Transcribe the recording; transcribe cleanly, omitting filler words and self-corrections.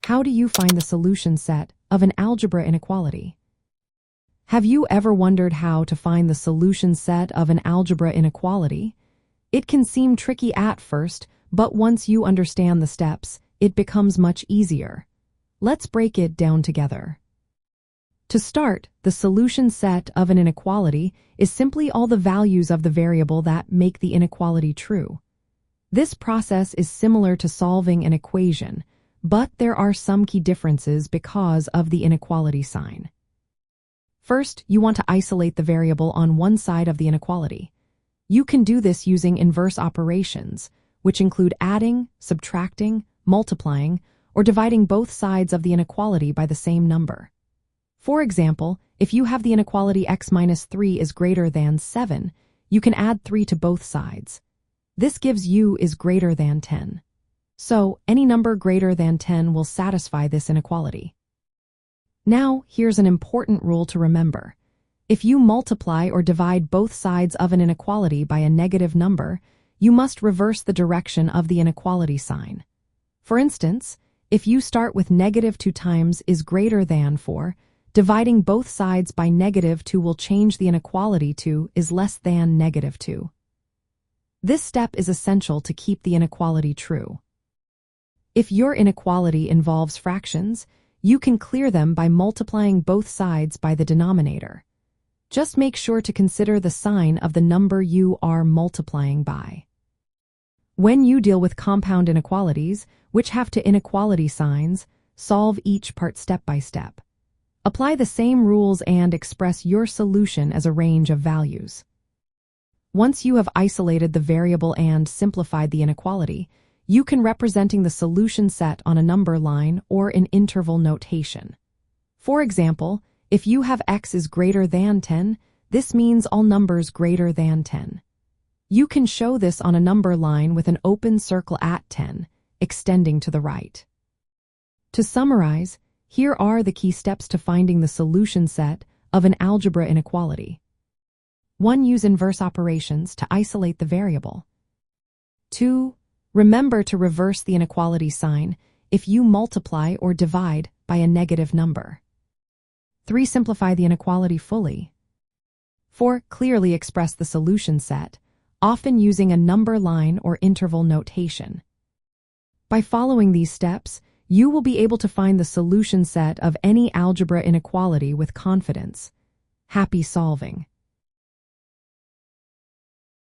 How do you find the solution set of an algebra inequality? Have you ever wondered how to find the solution set of an algebra inequality? It can seem tricky at first, but once you understand the steps, it becomes much easier. Let's break it down together. To start, the solution set of an inequality is simply all the values of the variable that make the inequality true. This process is similar to solving an equation, but there are some key differences because of the inequality sign. First, you want to isolate the variable on one side of the inequality. You can do this using inverse operations, which include adding, subtracting, multiplying, or dividing both sides of the inequality by the same number. For example, if you have the inequality x minus 3 is greater than 7, you can add 3 to both sides. This gives u is greater than 10. So, any number greater than 10 will satisfy this inequality. Now, here's an important rule to remember. If you multiply or divide both sides of an inequality by a negative number, you must reverse the direction of the inequality sign. For instance, if you start with negative 2 times is greater than 4, dividing both sides by negative 2 will change the inequality to is less than negative 2. This step is essential to keep the inequality true. If your inequality involves fractions, you can clear them by multiplying both sides by the denominator. Just make sure to consider the sign of the number you are multiplying by. When you deal with compound inequalities, which have two inequality signs, solve each part step by step. Apply the same rules and express your solution as a range of values. Once you have isolated the variable and simplified the inequality, you can representing the solution set on a number line or in interval notation. For example, if you have x is greater than 10, this means all numbers greater than 10. You can show this on a number line with an open circle at 10, extending to the right. To summarize, here are the key steps to finding the solution set of an algebra inequality. 1. Use inverse operations to isolate the variable. 2. Remember to reverse the inequality sign if you multiply or divide by a negative number. 3. Simplify the inequality fully. 4. Clearly express the solution set, often using a number line or interval notation. By following these steps, you will be able to find the solution set of any algebra inequality with confidence. Happy solving!